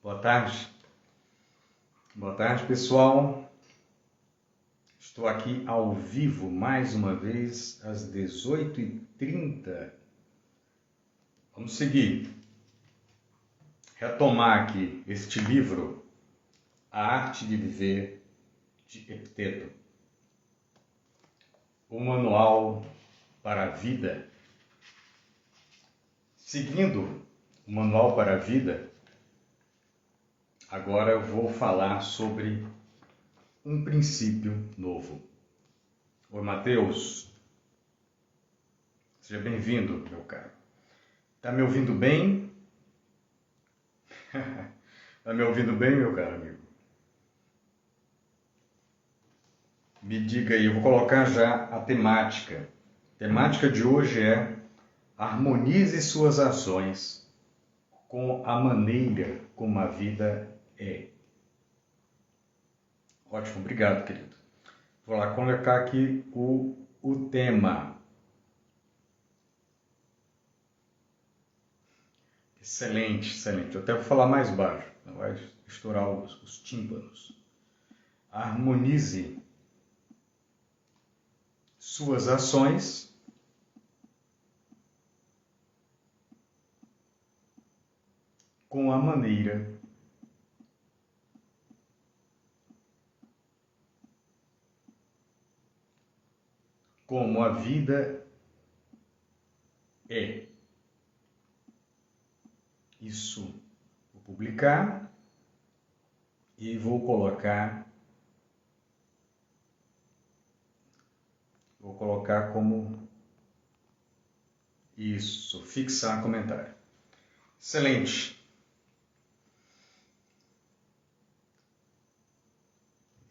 Boa tarde. Boa tarde, pessoal. Estou aqui ao vivo mais uma vez às 18h30. Vamos seguir. Retomar aqui este livro, A Arte de Viver, de Epicteto. O Manual para a Vida. Seguindo o Manual para a Vida, agora eu vou falar sobre um princípio novo. Oi, Mateus. Seja bem-vindo, meu caro. Tá me ouvindo bem? Tá me ouvindo bem, meu caro amigo? Me diga aí, eu vou colocar já a temática. A temática de hoje é: harmonize suas ações com a maneira como a vida é. Ótimo, obrigado, querido. Vou lá colocar aqui o tema. Excelente, excelente. Eu até vou falar mais baixo, não vai estourar os tímpanos. Harmonize suas ações com a maneira como a vida é. Isso vou publicar e vou colocar como isso, fixar comentário. Excelente.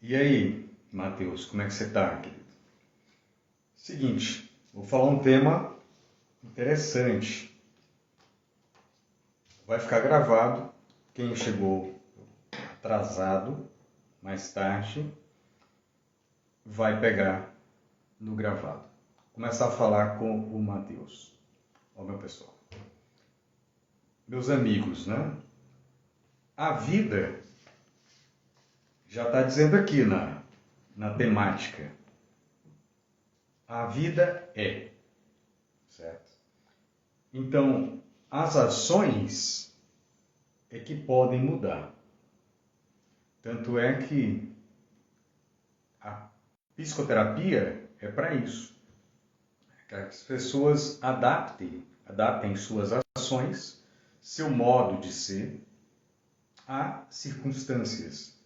E aí, Matheus, como é que você está, querido? Seguinte, vou falar um tema interessante. Vai ficar gravado. Quem chegou atrasado, mais tarde, vai pegar no gravado. Vou começar a falar com o Matheus. Ó, meu pessoal. Meus amigos, né? A vida já está dizendo aqui na temática. A vida é, certo? Então, as ações é que podem mudar. Tanto é que a psicoterapia é para isso. Que as pessoas adaptem suas ações, seu modo de ser, a circunstâncias.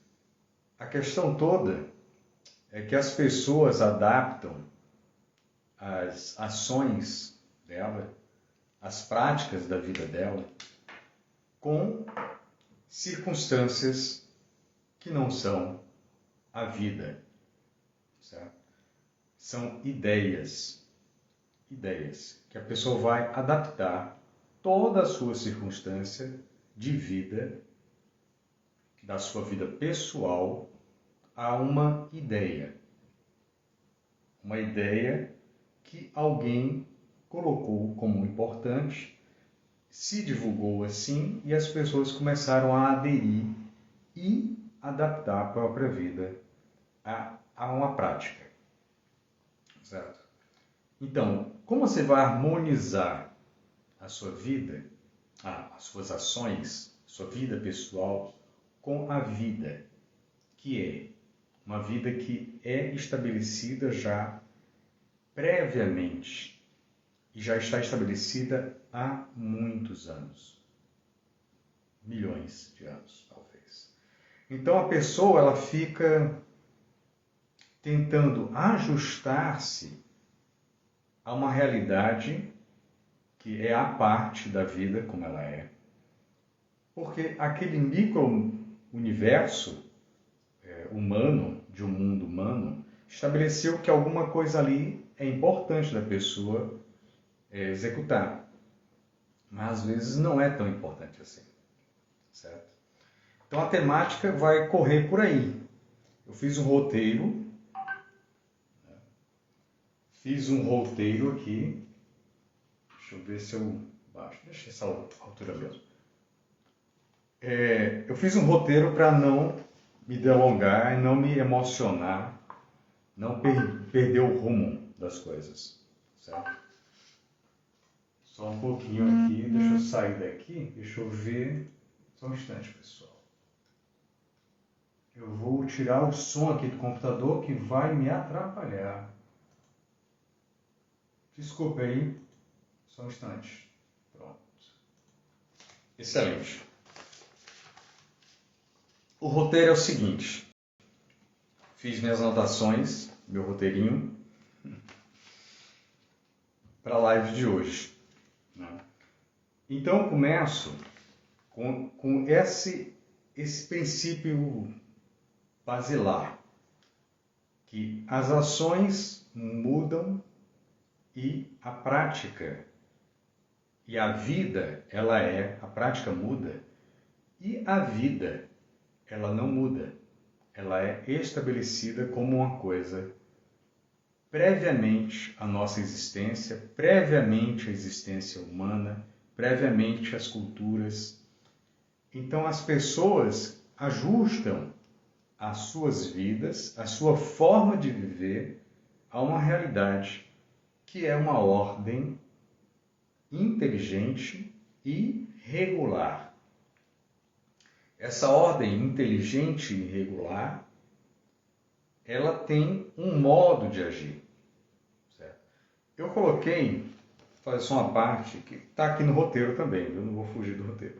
A questão toda é que as pessoas adaptam as ações dela, as práticas da vida dela, com circunstâncias que não são a vida, certo? São ideias que a pessoa vai adaptar toda a sua circunstância de vida, da sua vida pessoal, a uma ideia que alguém colocou como importante, se divulgou assim e as pessoas começaram a aderir e adaptar a própria vida a uma prática, certo? Então, como você vai harmonizar a sua vida, as suas ações, sua vida pessoal com a vida que é uma vida que é estabelecida já previamente e já está estabelecida há muitos anos, milhões de anos, talvez. Então a pessoa ela fica tentando ajustar-se a uma realidade que é a parte da vida como ela é, porque aquele micro-universo humano, de um mundo humano, estabeleceu que alguma coisa ali é importante da pessoa executar. Mas às vezes não é tão importante assim, certo? Então a temática vai correr por aí. Eu fiz um roteiro aqui. Deixa eu ver se eu baixo. Deixa essa altura mesmo. Eu fiz um roteiro para não me delongar e não me emocionar, não perder o rumo das coisas, certo? Só um pouquinho aqui, deixa eu sair daqui, deixa eu ver. Só um instante, pessoal. Eu vou tirar o som aqui do computador que vai me atrapalhar. Desculpa aí, só um instante. Pronto. Excelente. O roteiro é o seguinte. Fiz minhas anotações, meu roteirinho, para a live de hoje. Então eu começo com esse princípio basilar, que as ações mudam e a prática e a vida, a prática muda e a vida, ela não muda. Ela é estabelecida como uma coisa previamente à nossa existência, previamente à existência humana, previamente às culturas. Então as pessoas ajustam as suas vidas, a sua forma de viver a uma realidade que é uma ordem inteligente e regular. Essa ordem inteligente e regular, ela tem um modo de agir. Certo? Eu coloquei, fazer só uma parte que está aqui no roteiro também, eu não vou fugir do roteiro.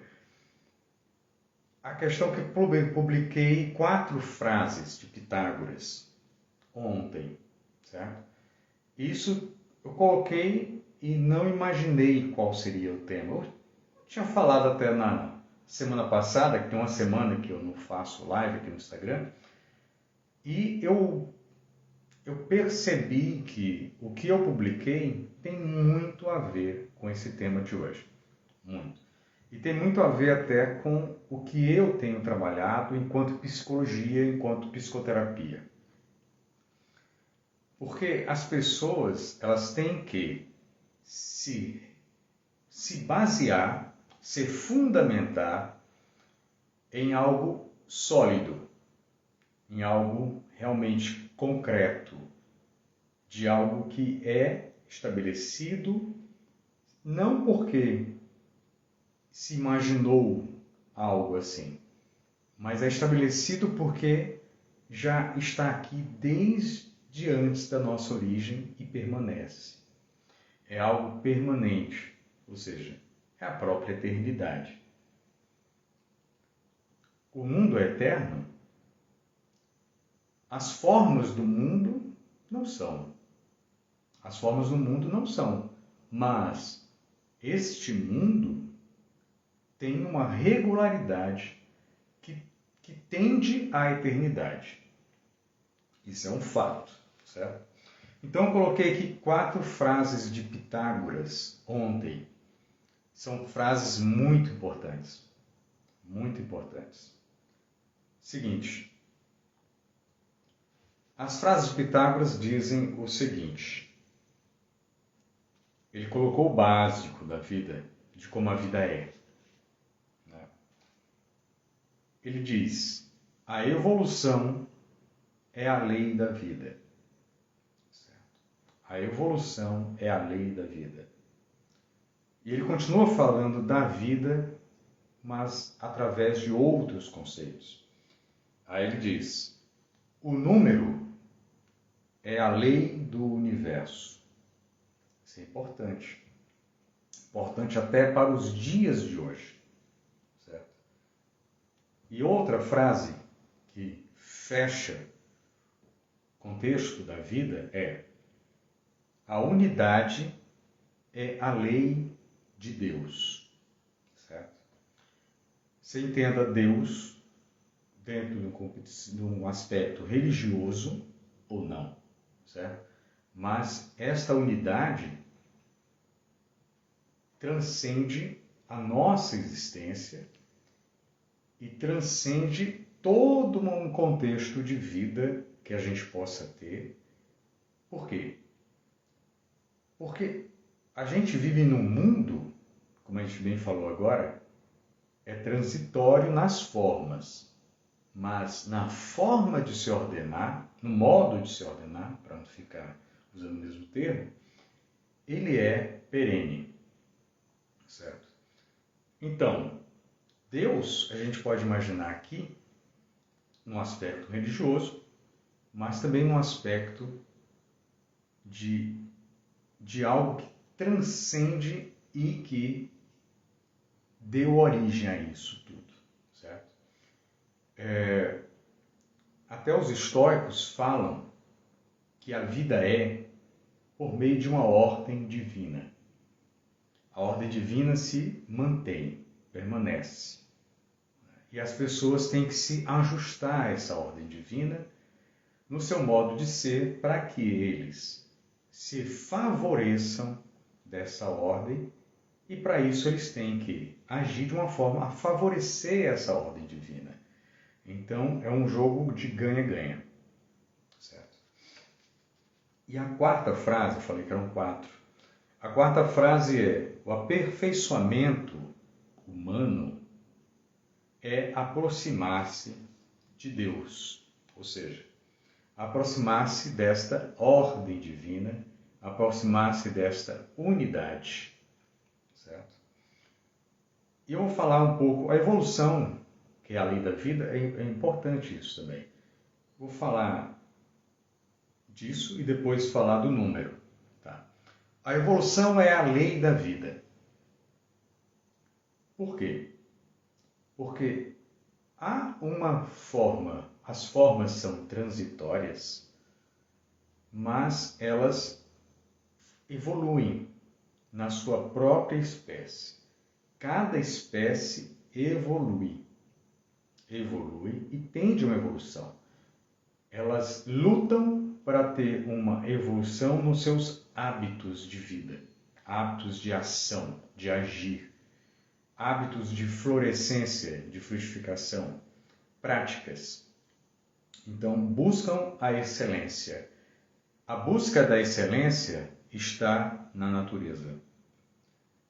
A questão que eu publiquei 4 frases de Pitágoras ontem, certo? Isso eu coloquei e não imaginei qual seria o tema. Eu tinha falado até na semana passada, que tem uma semana que eu não faço live aqui no Instagram, e eu percebi que o que eu publiquei tem muito a ver com esse tema de hoje. Muito. E tem muito a ver até com o que eu tenho trabalhado enquanto psicologia, enquanto psicoterapia. Porque as pessoas, elas têm que se basear, se fundamentar em algo sólido, em algo realmente concreto, de algo que é estabelecido, não porque se imaginou algo assim, mas é estabelecido porque já está aqui desde antes da nossa origem e permanece. É algo permanente, ou seja, é a própria eternidade. O mundo é eterno? As formas do mundo não são. As formas do mundo não são. Mas este mundo tem uma regularidade que tende à eternidade. Isso é um fato, certo? Então eu coloquei aqui 4 frases de Pitágoras ontem. São frases muito importantes. Muito importantes. Seguinte. As frases de Pitágoras dizem o seguinte. Ele colocou o básico da vida, de como a vida é. Ele diz, a evolução é a lei da vida. Certo? A evolução é a lei da vida. E ele continua falando da vida, mas através de outros conceitos. Aí ele diz, o número é a lei do universo. Isso é importante. Importante até para os dias de hoje. Certo? E outra frase que fecha o contexto da vida é a unidade é a lei de Deus. Certo? Você entenda Deus dentro de um aspecto religioso ou não. Certo? Mas esta unidade transcende a nossa existência e transcende todo um contexto de vida que a gente possa ter. Por quê? Porque a gente vive num mundo, como a gente bem falou agora, é transitório nas formas, mas na forma de se ordenar, no modo de se ordenar, para não ficar usando o mesmo termo, ele é perene, certo? Então, Deus, a gente pode imaginar aqui, no aspecto religioso, mas também no aspecto de algo que transcende e que deu origem a isso tudo, certo? Até os estoicos falam que a vida é por meio de uma ordem divina. A ordem divina se mantém, permanece. E as pessoas têm que se ajustar a essa ordem divina no seu modo de ser para que eles se favoreçam dessa ordem e para isso eles têm que agir de uma forma a favorecer essa ordem divina. Então é um jogo de ganha-ganha, certo? E a quarta frase, eu falei que eram 4. A quarta frase é: o aperfeiçoamento humano é aproximar-se de Deus, ou seja, aproximar-se desta ordem divina, aproximar-se desta unidade, certo? E eu vou falar um pouco, a evolução, que é a lei da vida, é importante isso também. Vou falar disso e depois falar do número, tá? A evolução é a lei da vida. Por quê? Porque há uma forma, as formas são transitórias, mas elas evoluem na sua própria espécie. Cada espécie evolui e tende a uma evolução. Elas lutam para ter uma evolução nos seus hábitos de vida, hábitos de ação, de agir, hábitos de florescência, de frutificação, práticas. Então, buscam a excelência. A busca da excelência está na natureza.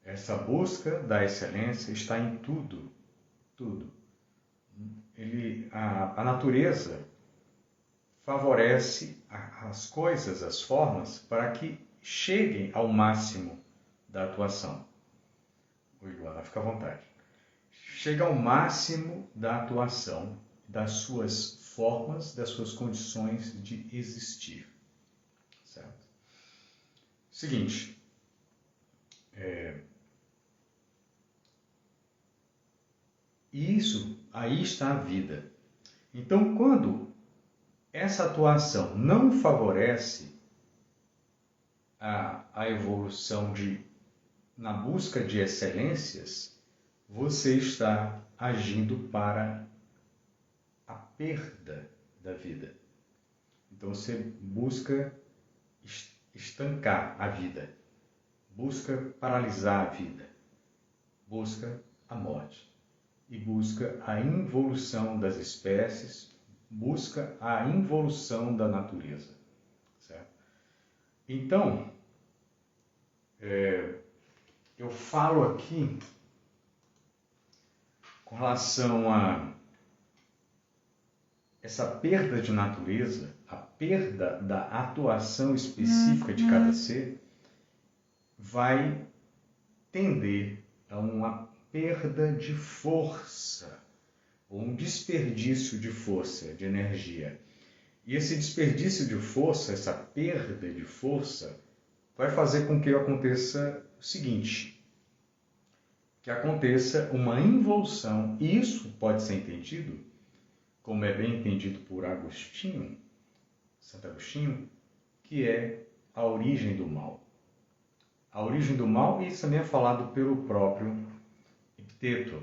Essa busca da excelência está em tudo, tudo. A natureza favorece as coisas, as formas, para que cheguem ao máximo da atuação. Oi, Luana, fica à vontade. Chega ao máximo da atuação, das suas formas, das suas condições de existir. Certo? Seguinte, isso, aí está a vida. Então, quando essa atuação não favorece a evolução na busca de excelências, você está agindo para a perda da vida. Então você busca estancar a vida, busca paralisar a vida, busca a morte e busca a involução das espécies, busca a involução da natureza, certo? Então, eu falo aqui com relação a essa perda de natureza, a perda da atuação específica de cada ser, vai tender a uma perda de força, ou um desperdício de força, de energia. E esse desperdício de força, essa perda de força, vai fazer com que aconteça o seguinte, que aconteça uma involução, e isso pode ser entendido, como é bem entendido por Agostinho, Santo Agostinho, que é a origem do mal. A origem do mal, e isso também é falado pelo próprio Epiteto,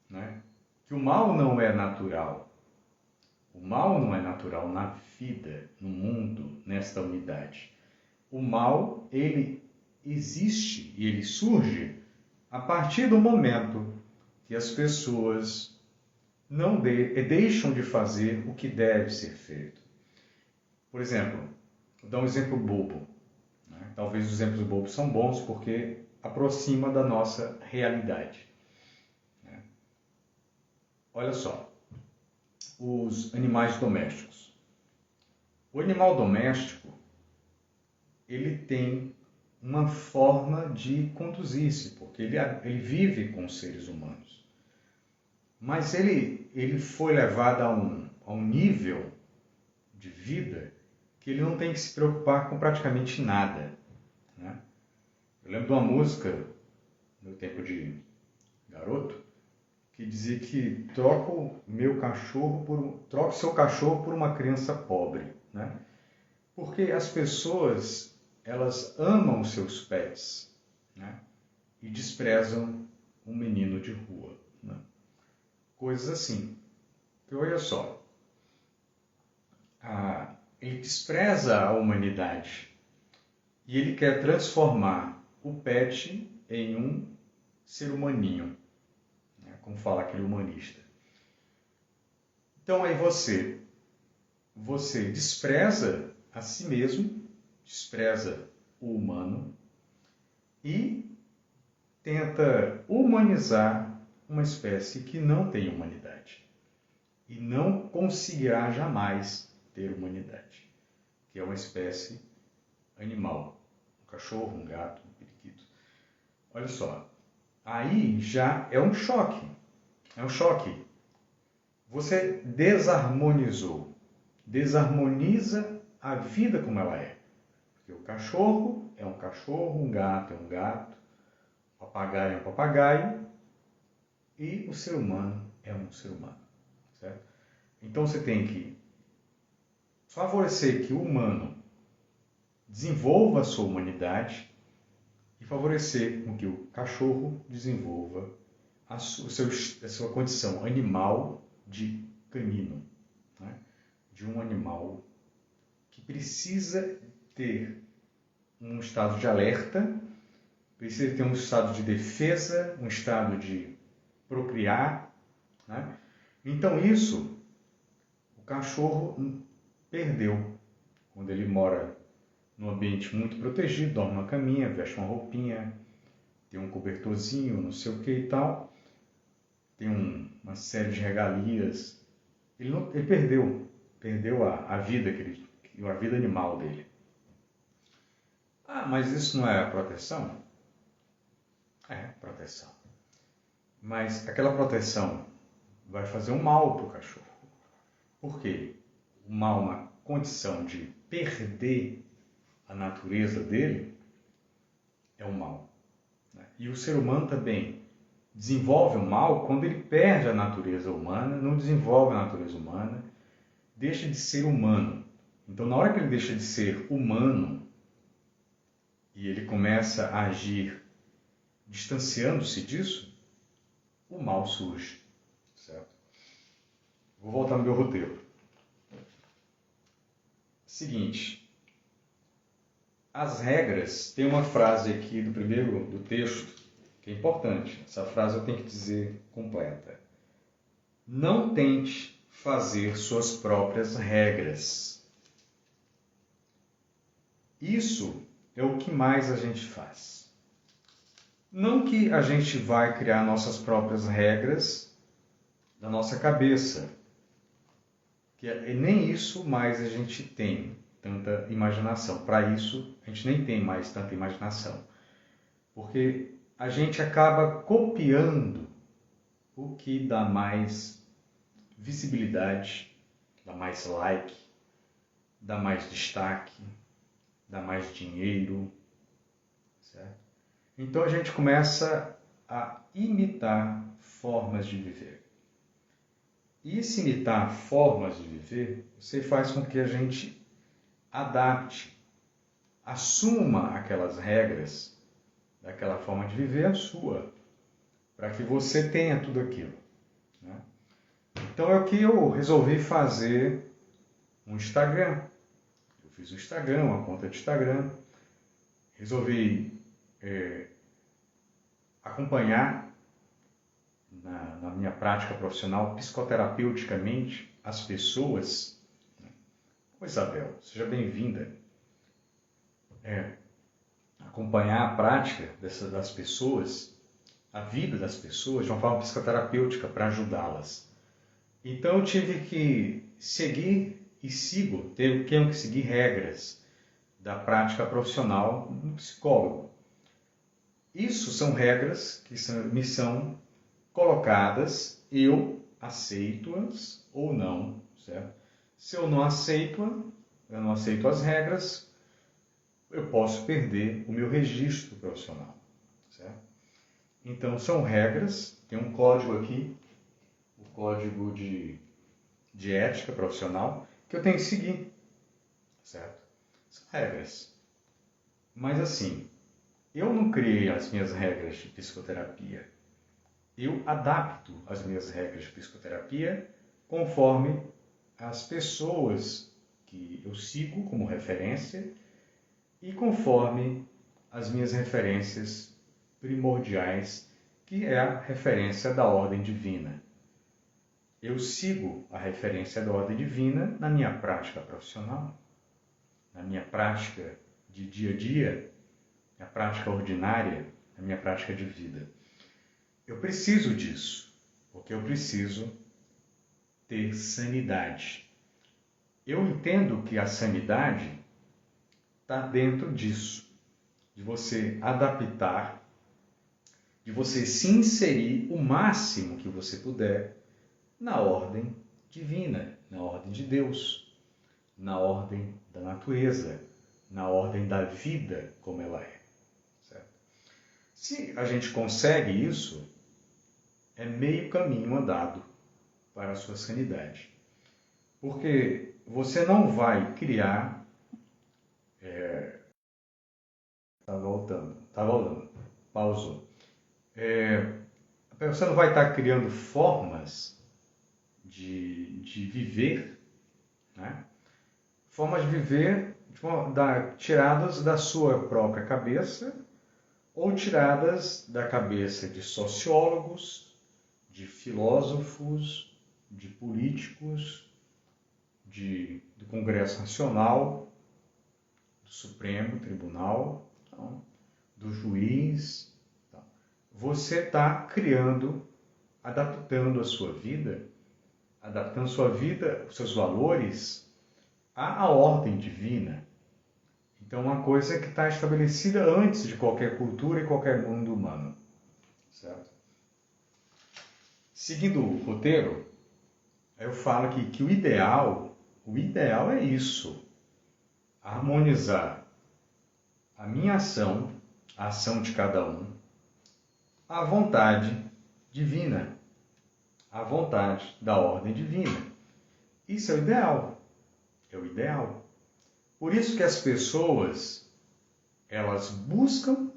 né? Que o mal não é natural. O mal não é natural na vida, no mundo, nesta unidade. O mal, ele existe e ele surge a partir do momento que as pessoas não deixam de fazer o que deve ser feito. Por exemplo, vou dar um exemplo bobo. Né? Talvez os exemplos bobos são bons porque aproxima da nossa realidade. Né? olha só, os animais domésticos. O animal doméstico, ele tem uma forma de conduzir-se, porque ele vive com os seres humanos. Mas ele foi levado a um nível de vida que ele não tem que se preocupar com praticamente nada, né? Eu lembro de uma música, no tempo de garoto, que dizia que troque seu cachorro por uma criança pobre, né? Porque as pessoas, elas amam seus pets, né? E desprezam um menino de rua, né? Coisas assim. Porque olha só, ele despreza a humanidade e ele quer transformar o pet em um ser humaninho, né? Como fala aquele humanista. Então aí você despreza a si mesmo, despreza o humano e tenta humanizar uma espécie que não tem humanidade e não conseguirá jamais ter humanidade, que é uma espécie animal, um cachorro, um gato, um periquito. Olha só, aí já é um choque, Você desarmoniza a vida como ela é. Porque o cachorro é um cachorro, um gato é um gato, o papagaio é um papagaio e o ser humano é um ser humano, certo? Então você tem que favorecer que o humano desenvolva a sua humanidade e favorecer com que o cachorro desenvolva a sua condição animal de canino, né? De um animal que precisa ter um estado de alerta, precisa ter um estado de defesa, um estado de procriar, né? Então isso o cachorro perdeu quando ele mora num ambiente muito protegido, dorme numa caminha, veste uma roupinha, tem um cobertorzinho, não sei o que e tal, tem uma série de regalias. Ele perdeu a vida a vida animal dele. Ah, mas isso não é proteção? É proteção. Mas aquela proteção vai fazer um mal para o cachorro. Por quê? O mal na condição de perder a natureza dele é um mal, né? E o ser humano também desenvolve o mal quando ele perde a natureza humana, não desenvolve a natureza humana, deixa de ser humano. Então, na hora que ele deixa de ser humano e ele começa a agir distanciando-se disso, o mal surge, certo? Vou voltar no meu roteiro. Seguinte, as regras, tem uma frase aqui do texto que é importante. Essa frase eu tenho que dizer completa. Não tente fazer suas próprias regras. Isso é o que mais a gente faz. Não que a gente vai criar nossas próprias regras da nossa cabeça, que nem isso mais a gente tem tanta imaginação. Para isso, a gente nem tem mais tanta imaginação. Porque a gente acaba copiando o que dá mais visibilidade, dá mais like, dá mais destaque, dá mais dinheiro, certo? Então a gente começa a imitar formas de viver. E se imitar formas de viver, você faz com que a gente adapte, assuma aquelas regras daquela forma de viver a sua, para que você tenha tudo aquilo, né? Então é o que eu resolvi fazer um Instagram. Eu fiz um Instagram, uma conta de Instagram, resolvi acompanhar na minha prática profissional, psicoterapeuticamente, as pessoas. Ô Isabel, seja bem-vinda. Acompanhar a prática das pessoas, a vida das pessoas, de uma forma psicoterapêutica para ajudá-las. Então eu tive que seguir e tenho que seguir regras da prática profissional do psicólogo. Isso são regras que me são colocadas, eu aceito-as ou não, certo? Se eu não aceito as regras, eu posso perder o meu registro profissional, certo? Então são regras, tem um código aqui, o código de ética profissional, que eu tenho que seguir, certo? São regras. Mas assim, eu não criei as minhas regras de psicoterapia. Eu adapto as minhas regras de psicoterapia conforme as pessoas que eu sigo como referência e conforme as minhas referências primordiais, que é a referência da ordem divina. Eu sigo a referência da ordem divina na minha prática profissional, na minha prática de dia a dia, na prática ordinária, na minha prática de vida. Eu preciso disso, porque eu preciso ter sanidade. Eu entendo que a sanidade está dentro disso, de você adaptar, de você se inserir o máximo que você puder na ordem divina, na ordem de Deus, na ordem da natureza, na ordem da vida como ela é. Certo? Se a gente consegue isso, é meio caminho andado para a sua sanidade. Porque você não vai criar... Tá voltando. Pausou. Você não vai estar criando formas de viver, né? Formas de viver tiradas da sua própria cabeça ou tiradas da cabeça de sociólogos, de filósofos, de políticos, do Congresso Nacional, do Supremo Tribunal, então, do juiz. Então, você está criando, adaptando sua vida, os seus valores à ordem divina. Então, uma coisa que está estabelecida antes de qualquer cultura e qualquer mundo humano. Certo? Seguindo o roteiro, eu falo aqui que o ideal é isso. Harmonizar a minha ação, a ação de cada um, à vontade divina, à vontade da ordem divina. Isso é o ideal. É o ideal. Por isso que as pessoas, elas buscam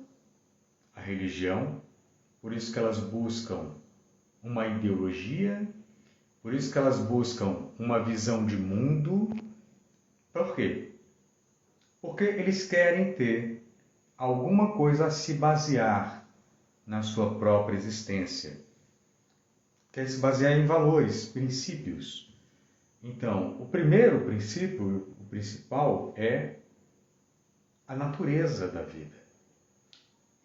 a religião, por isso que elas buscam uma ideologia, por isso que elas buscam uma visão de mundo. Por quê? Porque eles querem ter alguma coisa a se basear na sua própria existência. Quer se basear em valores, princípios. Então, o primeiro princípio, o principal, é a natureza da vida.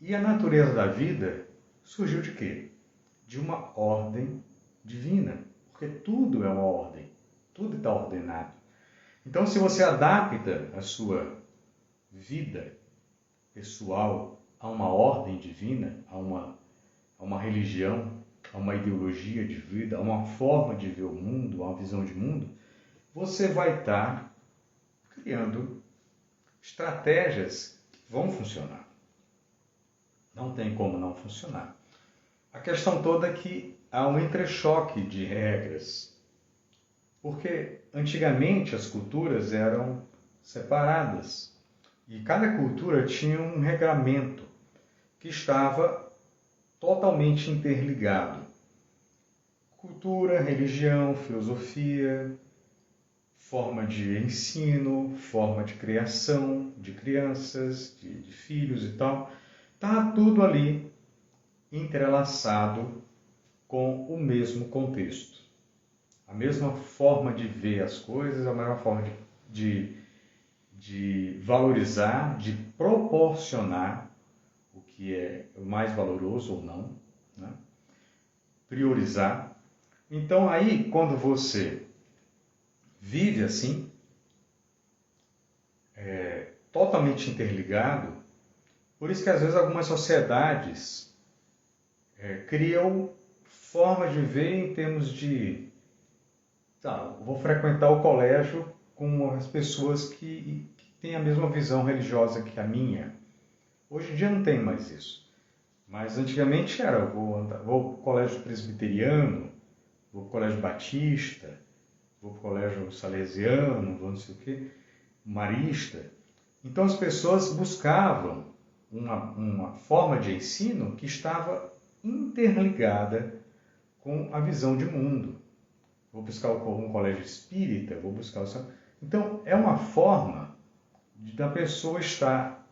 E a natureza da vida surgiu de quê? De uma ordem divina. Porque tudo é uma ordem. Tudo está ordenado. Então, se você adapta a sua vida pessoal a uma ordem divina, a uma religião, a uma ideologia de vida, a uma forma de ver o mundo, a uma visão de mundo, você vai estar criando estratégias que vão funcionar. Não tem como não funcionar. A questão toda é que há um entrechoque de regras, porque antigamente as culturas eram separadas e cada cultura tinha um regramento que estava totalmente interligado. Cultura, religião, filosofia, forma de ensino, forma de criação de crianças, de filhos e tal. Está tudo ali entrelaçado com o mesmo contexto. A mesma forma de ver as coisas, a mesma forma de valorizar, de proporcionar o que é o mais valoroso ou não, né? Priorizar. Então aí, quando você vive assim, totalmente interligado, por isso que às vezes algumas sociedades criam formas de viver em termos de, tá, vou frequentar o colégio com as pessoas que têm a mesma visão religiosa que a minha. Hoje em dia não tem mais isso. Mas antigamente era, vou para o colégio presbiteriano, vou para o colégio batista, vou para o colégio salesiano, vou não sei o quê, marista. Então as pessoas buscavam uma forma de ensino que estava interligada com a visão de mundo. Vou buscar um colégio espírita, vou buscar o... Então é uma forma da pessoa estar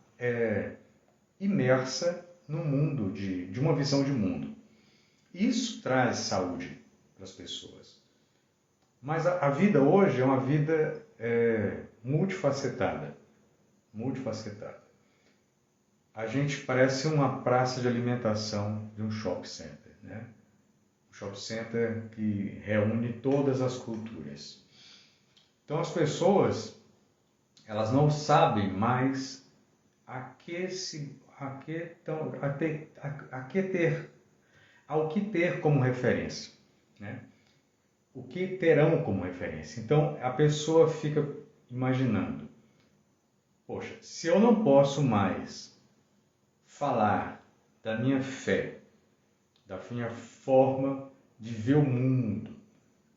imersa no mundo, de uma visão de mundo. Isso traz saúde para as pessoas. Mas a vida hoje é uma vida multifacetada. Multifacetada. A gente parece uma praça de alimentação de um shopping center, né? Um shopping center que reúne todas as culturas. Então as pessoas, elas não sabem mais ao que ter como referência, né? O que terão como referência. Então a pessoa fica imaginando, poxa, se eu não posso mais falar da minha fé, da minha forma de ver o mundo,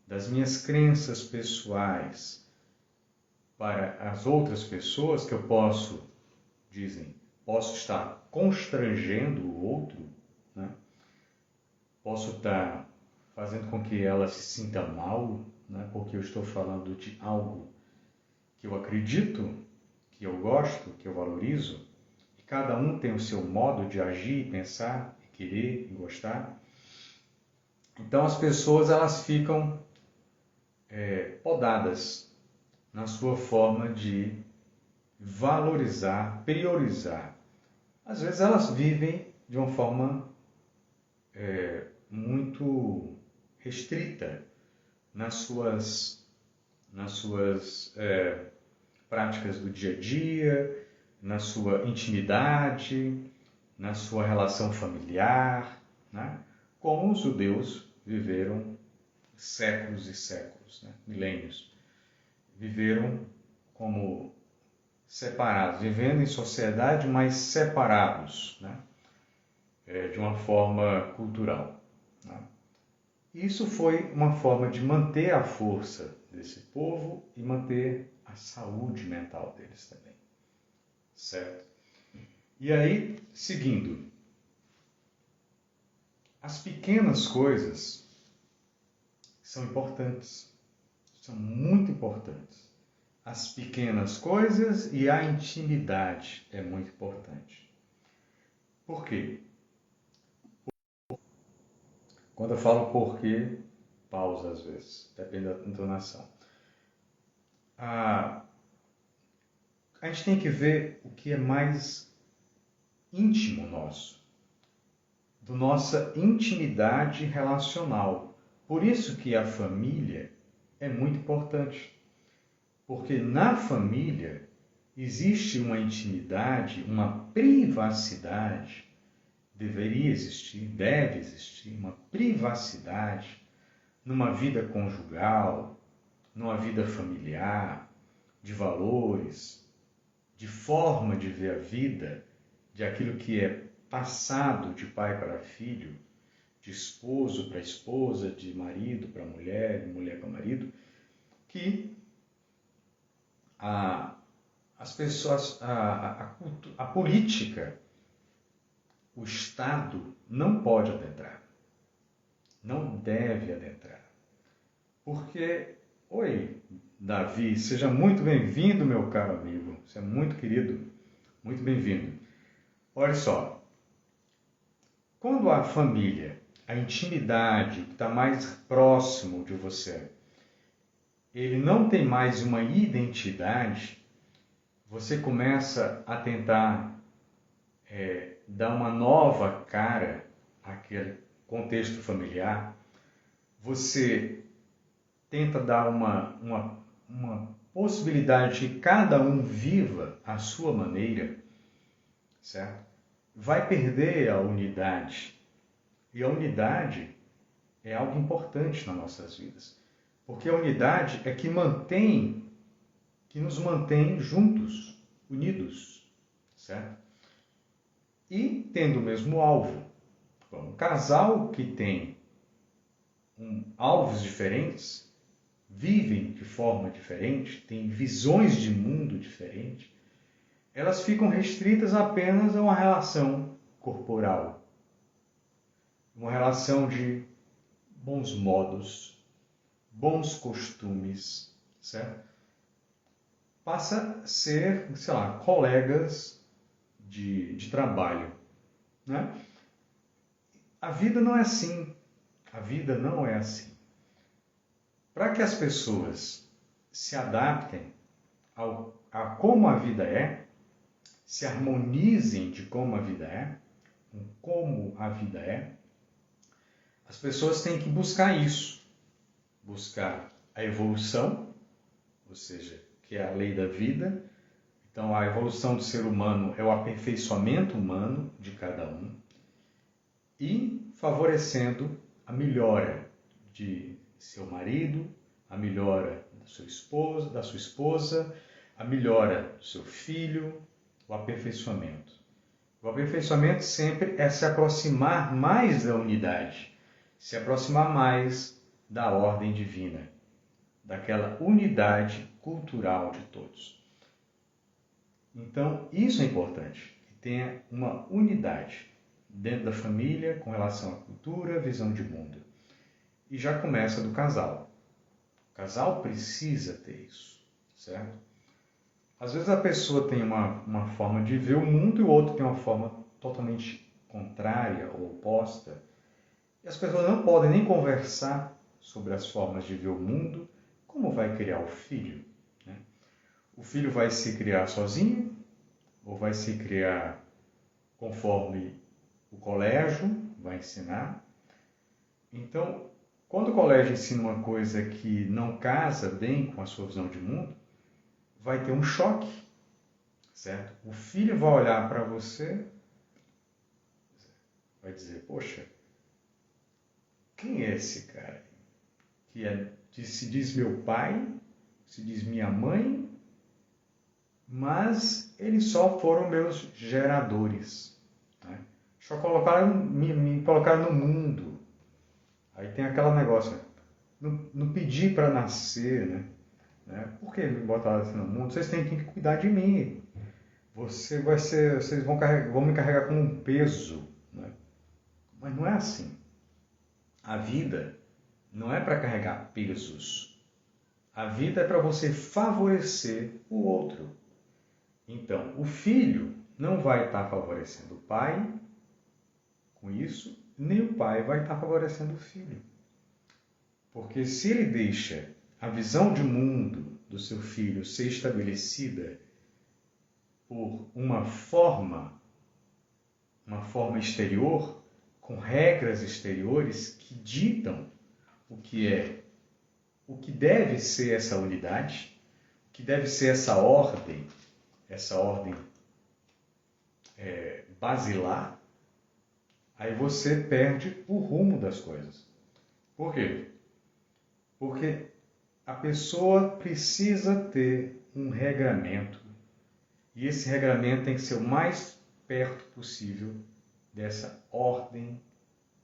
das minhas crenças pessoais para as outras pessoas, que eu posso, dizem, posso estar constrangendo o outro, né? Posso estar fazendo com que ela se sinta mal, né? Porque eu estou falando de algo que eu acredito, que eu gosto, que eu valorizo, e cada um tem o seu modo de agir, pensar, querer e gostar. Então as pessoas, elas ficam podadas na sua forma de valorizar, priorizar. Às vezes elas vivem de uma forma muito restrita nas suas práticas do dia a dia, na sua intimidade, na sua relação familiar, né? Como os judeus viveram séculos e séculos, né? Milênios. Viveram como separados, vivendo em sociedade, mas separados, né? De uma forma cultural, né? Isso foi uma forma de manter a força desse povo e manter a saúde mental deles também, certo? E aí, seguindo, as pequenas coisas são importantes, são muito importantes. As pequenas coisas e a intimidade é muito importante. Por quê? Quando eu falo porquê, pausa às vezes, depende da entonação. A gente tem que ver o que é mais íntimo nosso, da nossa intimidade relacional. Por isso que a família é muito importante. Porque na família existe uma intimidade, uma privacidade, deveria existir, deve existir, uma privacidade numa vida conjugal, numa vida familiar, de valores, de forma de ver a vida, de aquilo que é passado de pai para filho, de esposo para esposa, de marido para mulher, de mulher para marido, que as pessoas, a política, o Estado não pode adentrar, não deve adentrar. Porque, oi, Davi, seja muito bem-vindo, meu caro amigo, você é muito querido, muito bem-vindo. Olha só, quando a família, a intimidade, que está mais próximo de você, ele não tem mais uma identidade, você começa a tentar dar uma nova cara àquele contexto familiar, você tenta dar uma possibilidade de que cada um viva à sua maneira, certo? Vai perder a unidade. E a unidade é algo importante nas nossas vidas. Porque a unidade é que nos mantém juntos, unidos, certo? E tendo o mesmo alvo. Bom, um casal que tem alvos diferentes, vivem de forma diferente, têm visões de mundo diferentes, elas ficam restritas apenas a uma relação corporal, uma relação de bons modos, bons costumes, certo? Passa a ser, sei lá, colegas de trabalho, né? A vida não é assim. A vida não é assim. Para que as pessoas se adaptem a como a vida é, se harmonizem de como a vida é, com como a vida é, as pessoas têm que buscar isso. Buscar a evolução, ou seja, que é a lei da vida. Então, a evolução do ser humano é o aperfeiçoamento humano de cada um e favorecendo a melhora de seu marido, a melhora da sua esposa, a melhora do seu filho, o aperfeiçoamento. O aperfeiçoamento sempre é se aproximar mais da unidade, se aproximar mais da ordem divina, daquela unidade cultural de todos. Então, isso é importante, que tenha uma unidade dentro da família com relação à cultura, visão de mundo. E já começa do casal. O casal precisa ter isso, certo? Às vezes a pessoa tem uma forma de ver o mundo e o outro tem uma forma totalmente contrária ou oposta. E as pessoas não podem nem conversar sobre as formas de ver o mundo, como vai criar o filho, né? O filho vai se criar sozinho ou vai se criar conforme o colégio vai ensinar? Então, quando o colégio ensina uma coisa que não casa bem com a sua visão de mundo, vai ter um choque, certo? O filho vai olhar para você, vai dizer, poxa, quem é esse cara? Se diz meu pai, se diz minha mãe, mas eles só foram meus geradores, né? Só me colocaram no mundo. Aí tem aquele negócio, não pedi para nascer, né? Por que me botaram assim no mundo? Vocês têm que cuidar de mim. Vocês vão me carregar como um peso, né? Mas não é assim. A vida não é para carregar pesos. A vida é para você favorecer o outro. Então, o filho não vai estar favorecendo o pai com isso, nem o pai vai estar favorecendo o filho. Porque se ele deixa a visão de mundo do seu filho ser estabelecida por uma forma exterior, com regras exteriores que ditam o que deve ser essa unidade, o que deve ser essa ordem basilar, aí você perde o rumo das coisas. Por quê? Porque a pessoa precisa ter um regramento, e esse regramento tem que ser o mais perto possível dessa ordem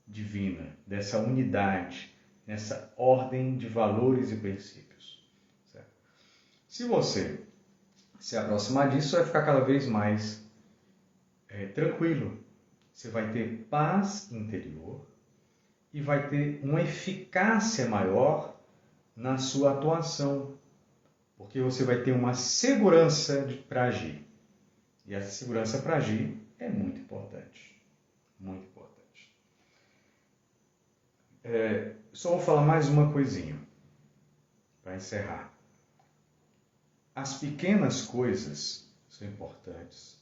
divina, dessa unidade, nessa ordem de valores e princípios. Certo? Se você se aproximar disso, vai ficar cada vez mais tranquilo. Você vai ter paz interior e vai ter uma eficácia maior na sua atuação, porque você vai ter uma segurança para agir. E essa segurança para agir é muito importante. Muito importante. Só vou falar mais uma coisinha para encerrar. As pequenas coisas são importantes.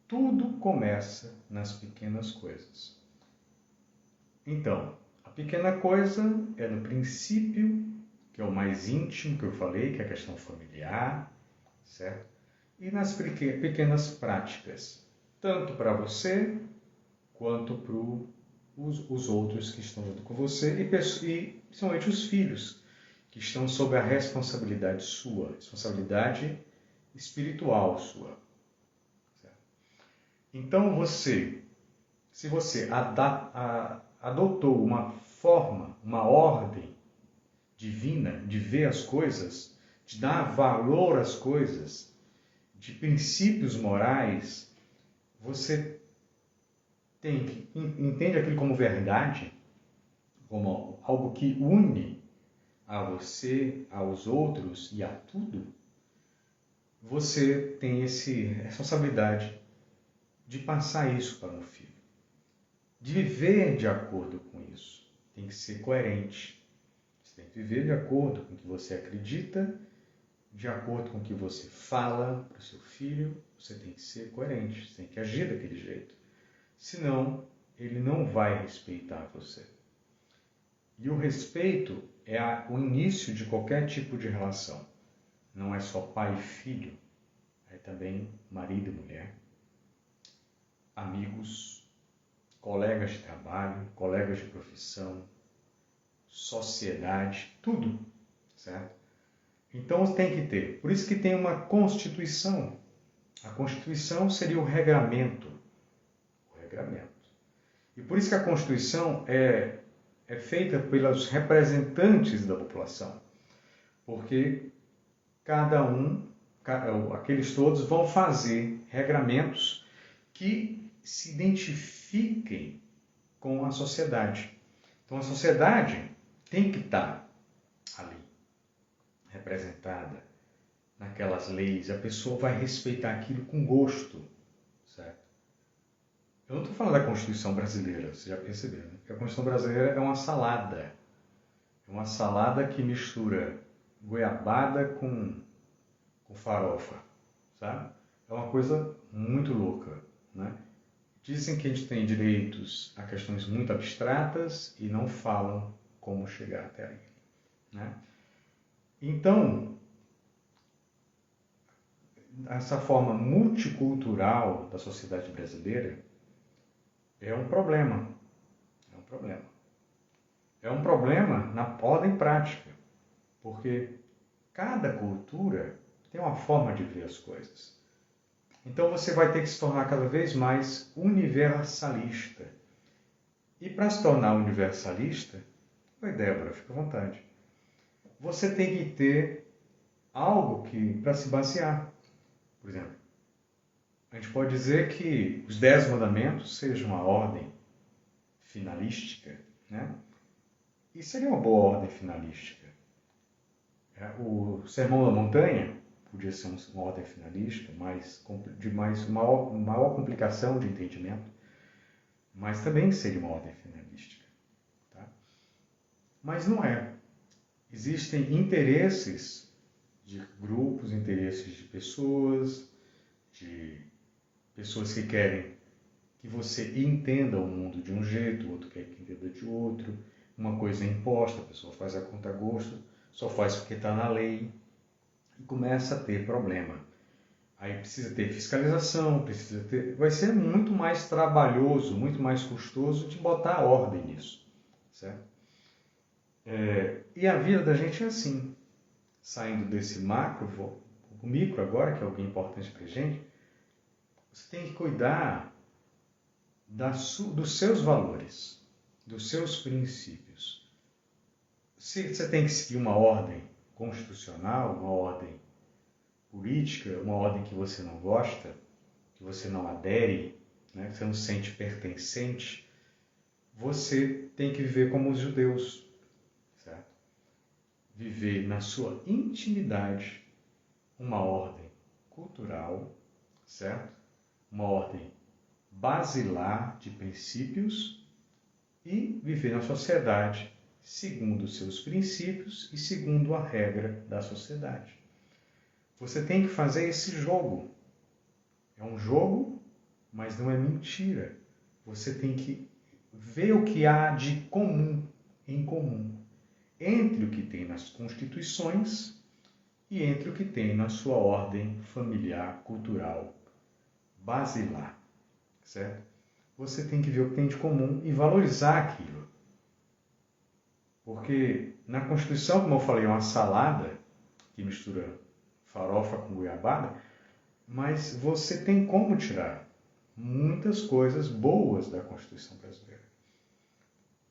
Tudo começa nas pequenas coisas. Então, a pequena coisa é no princípio, que é o mais íntimo que eu falei, que é a questão familiar, certo? E nas pequenas práticas, tanto para você quanto para os outros que estão junto com você e principalmente os filhos, que estão sob a responsabilidade sua, responsabilidade espiritual sua. Certo? Então se você adotou uma forma, uma ordem divina de ver as coisas, de dar valor às coisas, de princípios morais, você entende aquilo como verdade, como algo que une a você, aos outros e a tudo, você tem essa responsabilidade de passar isso para um filho, de viver de acordo com isso. Tem que ser coerente. Você tem que viver de acordo com o que você acredita, de acordo com o que você fala para o seu filho. Você tem que ser coerente, você tem que agir daquele jeito. Senão, ele não vai respeitar você. E o respeito é o início de qualquer tipo de relação. Não é só pai e filho, é também marido e mulher, amigos, colegas de trabalho, colegas de profissão, sociedade, tudo, certo? Então tem que ter. Por isso que tem uma Constituição. A Constituição seria o regramento. E por isso que a Constituição é feita pelos representantes da população. Porque aqueles todos vão fazer regramentos que se identifiquem com a sociedade. Então a sociedade tem que estar ali, representada naquelas leis. A pessoa vai respeitar aquilo com gosto, certo? Eu não estou falando da Constituição brasileira, vocês já perceberam, né? Porque a Constituição brasileira é uma salada. É uma salada que mistura goiabada com farofa, sabe? É uma coisa muito louca, né? Dizem que a gente tem direitos a questões muito abstratas e não falam como chegar até aí, né? Então, essa forma multicultural da sociedade brasileira é um problema. É um problema. É um problema na ordem prática, porque cada cultura tem uma forma de ver as coisas. Então você vai ter que se tornar cada vez mais universalista. E para se tornar universalista, oi Débora, fica à vontade. Você tem que ter algo para se basear. Por exemplo, a gente pode dizer que os 10 mandamentos sejam uma ordem finalística, né? E seria uma boa ordem finalística. O Sermão da Montanha podia ser uma ordem finalística, de maior complicação de entendimento, mas também seria uma ordem finalística. Tá? Mas não é. Existem interesses de grupos, interesses de pessoas que querem que você entenda o mundo de um jeito, o outro quer que entenda de outro. Uma coisa é imposta, a pessoa faz a conta a gosto, só faz porque está na lei e começa a ter problema. Aí precisa ter fiscalização, vai ser muito mais trabalhoso, muito mais custoso de botar ordem nisso, certo? E a vida da gente é assim, saindo desse macro, o micro agora, que é algo importante para a gente, você tem que cuidar dos seus valores, dos seus princípios. Se você tem que seguir uma ordem constitucional, uma ordem política, uma ordem que você não gosta, que você não adere, né, que você não se sente pertencente, você tem que viver como os judeus, certo? Viver na sua intimidade uma ordem cultural, certo? Uma ordem basilar de princípios e viver na sociedade segundo os seus princípios e segundo a regra da sociedade. Você tem que fazer esse jogo. É um jogo, mas não é mentira. Você tem que ver o que há de comum em comum entre o que tem nas constituições e entre o que tem na sua ordem familiar, cultural, basilar, certo? Você tem que ver o que tem de comum e valorizar aquilo. Porque na Constituição, como eu falei, é uma salada que mistura farofa com goiabada, mas você tem como tirar muitas coisas boas da Constituição brasileira.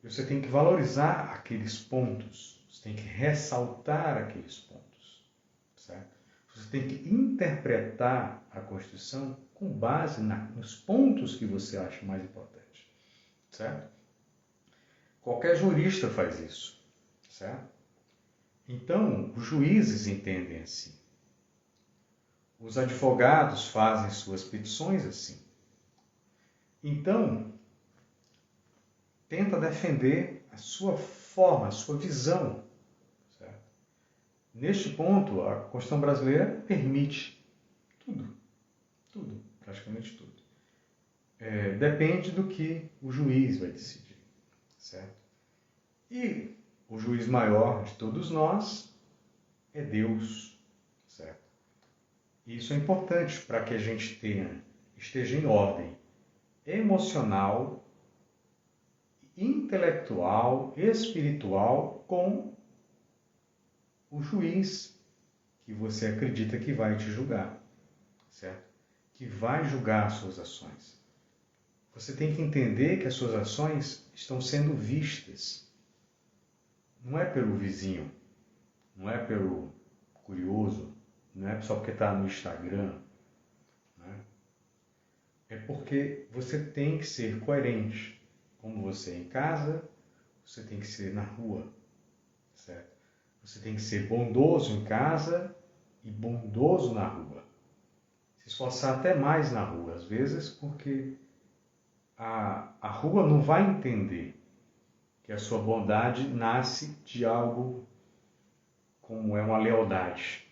Você tem que valorizar aqueles pontos, você tem que ressaltar aqueles pontos, certo? Você tem que interpretar a Constituição com base nos pontos que você acha mais importantes, certo? Qualquer jurista faz isso, certo? Então, os juízes entendem assim. Os advogados fazem suas petições assim. Então, tenta defender a sua forma, a sua visão, certo? Neste ponto, a Constituição brasileira permite tudo, praticamente tudo. Depende do que o juiz vai decidir, certo? E o juiz maior de todos nós é Deus, certo? E isso é importante para que a gente esteja em ordem emocional, intelectual, espiritual com o juiz que você acredita que vai te julgar, certo? Que vai julgar as suas ações. Você tem que entender que as suas ações estão sendo vistas. Não é pelo vizinho, não é pelo curioso, não é só porque está no Instagram, né? É porque você tem que ser coerente. Como você é em casa, você tem que ser na rua, certo? Você tem que ser bondoso em casa e bondoso na rua. Se esforçar até mais na rua, às vezes, porque a rua não vai entender que a sua bondade nasce de algo como é uma lealdade,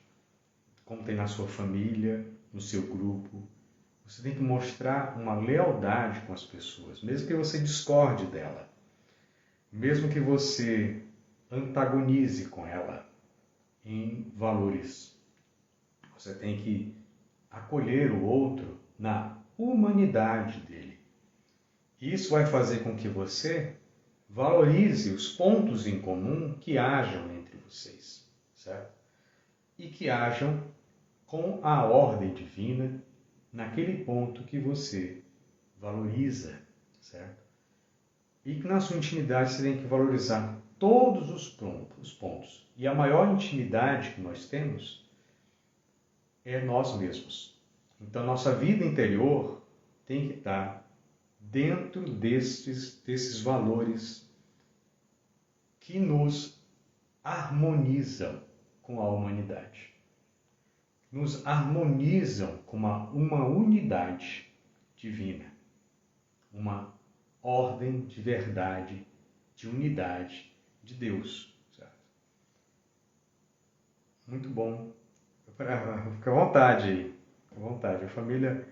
como tem na sua família, no seu grupo. Você tem que mostrar uma lealdade com as pessoas, mesmo que você discorde dela, mesmo que você antagonize com ela em valores. Você tem que acolher o outro na humanidade dele. Isso vai fazer com que você valorize os pontos em comum que hajam entre vocês, certo? E que hajam com a ordem divina naquele ponto que você valoriza, certo? E que na sua intimidade você tem que valorizar todos os pontos. E a maior intimidade que nós temos é nós mesmos. Então, nossa vida interior tem que estar dentro desses valores que nos harmonizam com a humanidade. Nos harmonizam com uma unidade divina, uma ordem de verdade, de unidade de Deus. Certo? Muito bom. Fica à vontade aí. Fica à vontade. A família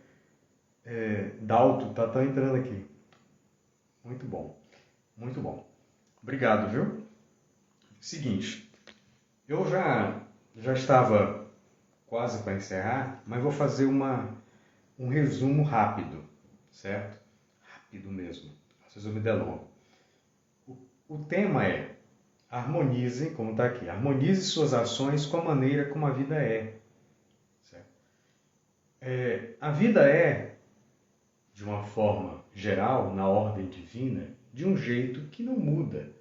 Dalto está entrando aqui. Muito bom. Muito bom. Obrigado, viu? Seguinte, eu já estava quase para encerrar, mas vou fazer um resumo rápido, certo? Rápido mesmo. Às vezes eu me delongo. O tema é: harmonize, como está aqui, harmonize suas ações com a maneira como a vida é. Certo? A vida é, de uma forma geral, na ordem divina, de um jeito que não muda.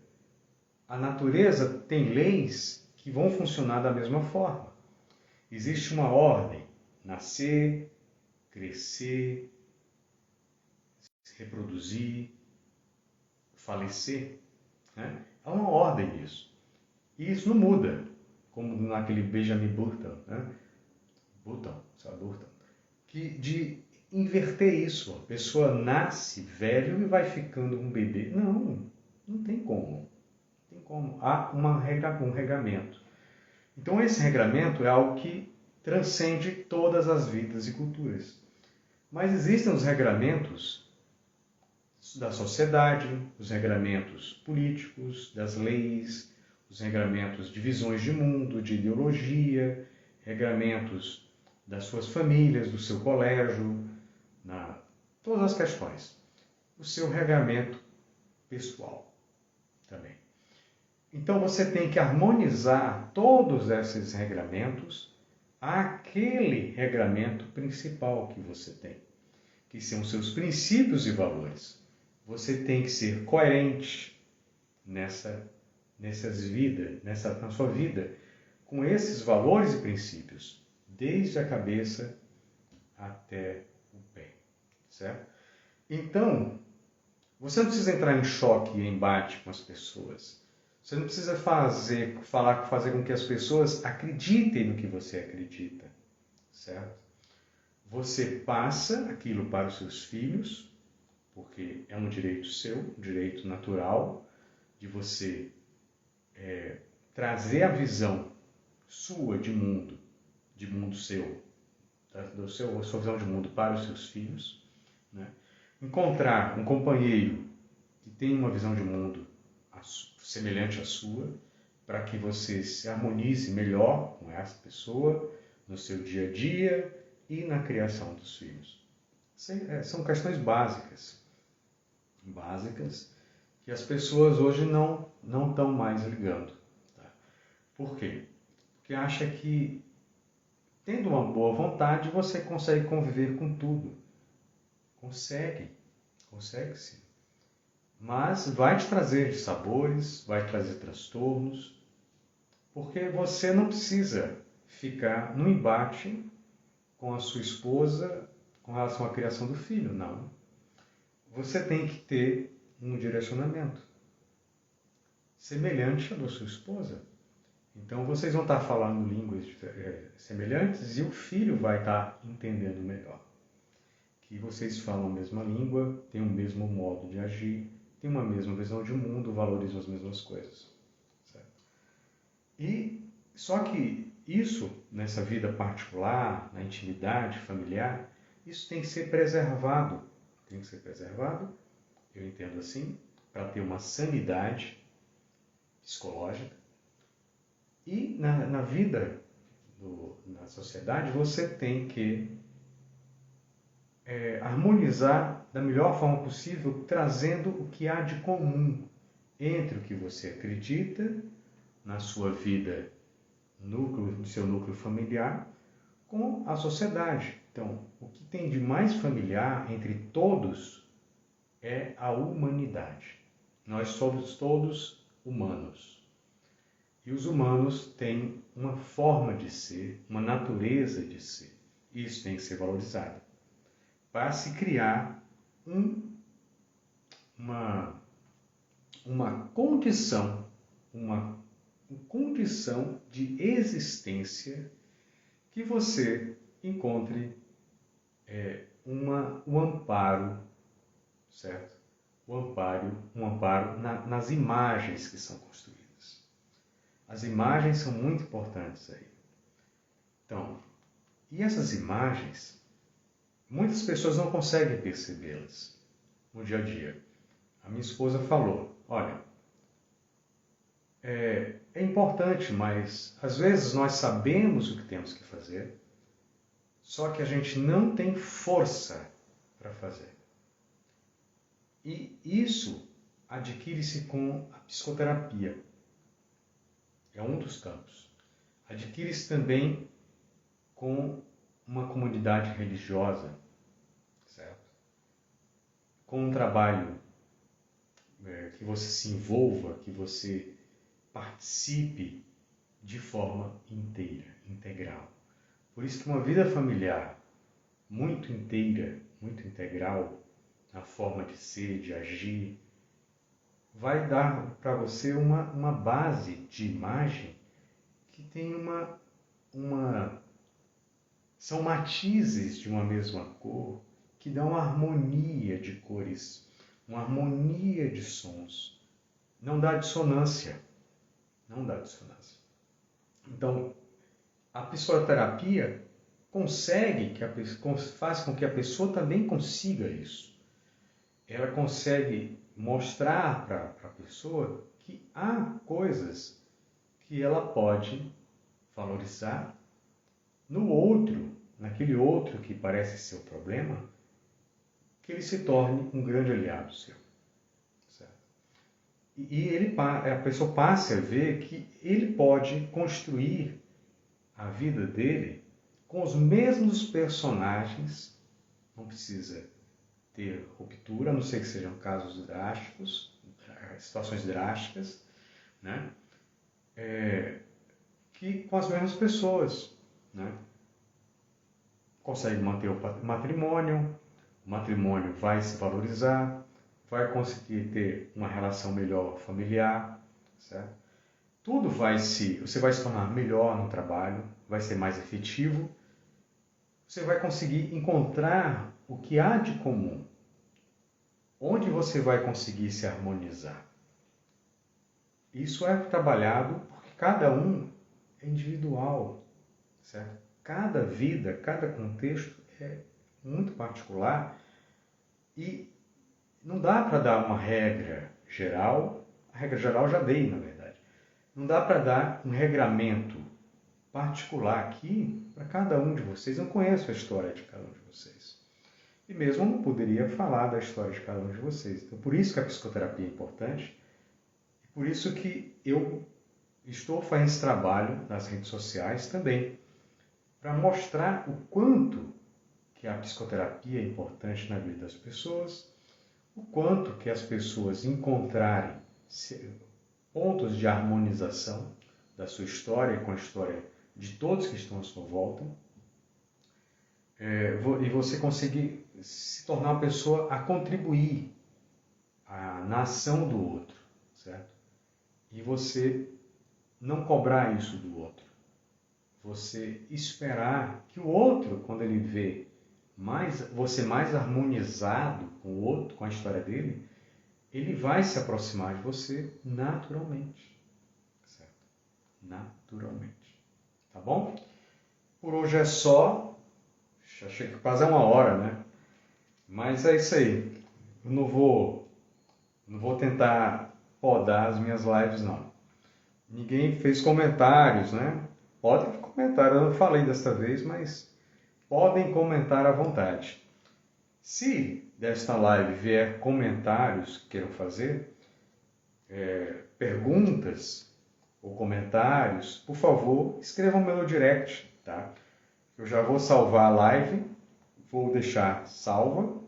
A natureza tem leis que vão funcionar da mesma forma. Existe uma ordem: nascer, crescer, se reproduzir, falecer. Né? Há uma ordem nisso. E isso não muda, como naquele Benjamin Button, né? Button, de inverter isso. A pessoa nasce velho e vai ficando um bebê. Não tem como. Não tem como. Há um regramento. Então esse regramento é algo que transcende todas as vidas e culturas. Mas existem os regramentos da sociedade, os regramentos políticos, das leis, os regramentos de visões de mundo, de ideologia, regramentos das suas famílias, do seu colégio, todas as questões. O seu regramento pessoal também. Então você tem que harmonizar todos esses regramentos àquele regramento principal que você tem, que são os seus princípios e valores. Você tem que ser coerente na sua vida, com esses valores e princípios, desde a cabeça até o pé, certo? Então, você não precisa entrar em choque e embate com as pessoas. Você não precisa fazer com que as pessoas acreditem no que você acredita, certo? Você passa aquilo para os seus filhos, porque é um direito seu, um direito natural, de você trazer a visão sua de mundo seu, a sua visão de mundo para os seus filhos, né? Encontrar um companheiro que tem uma visão de mundo semelhante à sua, para que você se harmonize melhor com essa pessoa no seu dia a dia e na criação dos filhos. São questões básicas que as pessoas hoje não estão mais ligando. Tá? Por quê? Porque acha que, tendo uma boa vontade, você consegue conviver com tudo. Consegue sim. Mas vai te trazer sabores, vai trazer transtornos, porque você não precisa ficar no embate com a sua esposa com relação à criação do filho, não. Você tem que ter um direcionamento semelhante ao da sua esposa. Então vocês vão estar falando línguas semelhantes e o filho vai estar entendendo melhor. Que vocês falam a mesma língua, têm o mesmo modo de agir, têm uma mesma visão de mundo, valorizam as mesmas coisas. Certo? E só que isso, nessa vida particular, na intimidade familiar, isso tem que ser preservado. Tem que ser preservado, eu entendo assim, para ter uma sanidade psicológica. E na vida, na sociedade, você tem que harmonizar da melhor forma possível, trazendo o que há de comum entre o que você acredita na sua vida, no seu núcleo familiar, com a sociedade. Então, o que tem de mais familiar entre todos é a humanidade. Nós somos todos humanos. E os humanos têm uma forma de ser, uma natureza de ser. Isso tem que ser valorizado. Para se criar uma condição de existência que você encontre um amparo, certo? Um amparo nas imagens que são construídas. As imagens são muito importantes aí. Então, e essas imagens, muitas pessoas não conseguem percebê-las no dia a dia. A minha esposa falou, olha, é importante, mas às vezes nós sabemos o que temos que fazer, só que a gente não tem força para fazer. E isso adquire-se com a psicoterapia. É um dos campos. Adquire-se também com uma comunidade religiosa, certo? Com um trabalho que você se envolva, que você participe de forma inteira, integral. Por isso que uma vida familiar muito inteira, muito integral, na forma de ser, de agir, vai dar para você uma base de imagem que tem são matizes de uma mesma cor que dão uma harmonia de cores, uma harmonia de sons. Não dá dissonância. Não dá dissonância. Então, a ela consegue mostrar para a pessoa que há coisas que ela pode valorizar no outro, naquele outro que parece ser o problema, que ele se torne um grande aliado seu. Certo? E a pessoa passe a ver que ele pode construir a vida dele com os mesmos personagens, não precisa ter ruptura, a não ser que sejam casos drásticos, situações drásticas, né? Que com as mesmas pessoas, né? Consegue manter o matrimônio vai se valorizar, vai conseguir ter uma relação melhor familiar, certo? Você vai se tornar melhor no trabalho, vai ser mais efetivo, você vai conseguir encontrar o que há de comum, onde você vai conseguir se harmonizar. Isso é trabalhado porque cada um é individual, certo? Cada vida, cada contexto é muito particular e não dá para dar uma regra geral. A regra geral já dei, na verdade. Não dá para dar um regramento particular aqui para cada um de vocês. Eu não conheço a história de cada um de vocês. E mesmo não poderia falar da história de cada um de vocês. Então, por isso que a psicoterapia é importante. E por isso que eu estou fazendo esse trabalho nas redes sociais também, para mostrar o quanto que a psicoterapia é importante na vida das pessoas, o quanto que as pessoas encontrarem pontos de harmonização da sua história com a história de todos que estão à sua volta, e você conseguir se tornar uma pessoa a contribuir na ação do outro, certo? E você não cobrar isso do outro. Você esperar que o outro, quando ele vê você mais harmonizado com o outro, com a história dele, ele vai se aproximar de você naturalmente. Certo? Naturalmente. Tá bom? Por hoje é só. Já chega quase a 1 hora, né? Mas é isso aí. Eu não vou tentar podar as minhas lives, não. Ninguém fez comentários, né? Podem comentar, eu não falei desta vez, mas podem comentar à vontade. Se desta live vier comentários que queiram fazer, perguntas ou comentários, por favor, escrevam no meu direct, tá? Eu já vou salvar a live, vou deixar salva,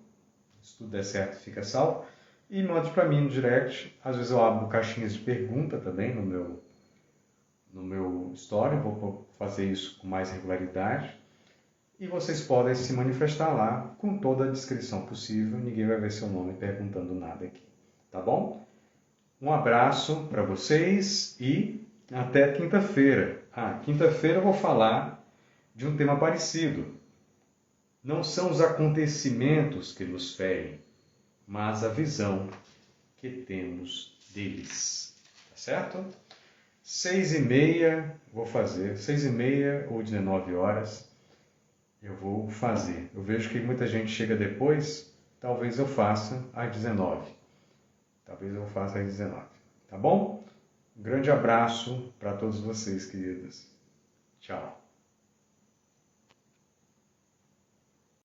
se tudo der certo fica salvo, e mande para mim no direct. Às vezes eu abro caixinhas de pergunta também no meu story, vou fazer isso com mais regularidade. E vocês podem se manifestar lá com toda a descrição possível, ninguém vai ver seu nome perguntando nada aqui, tá bom? Um abraço para vocês e até quinta-feira. Quinta-feira eu vou falar de um tema parecido. Não são os acontecimentos que nos ferem, mas a visão que temos deles. Tá certo? 6h30 vou fazer, 6h30 ou 19 horas eu vou fazer. Eu vejo que muita gente chega depois, talvez eu faça às 19. Talvez eu faça às 19. Tá bom? Um grande abraço para todos vocês, queridos. Tchau.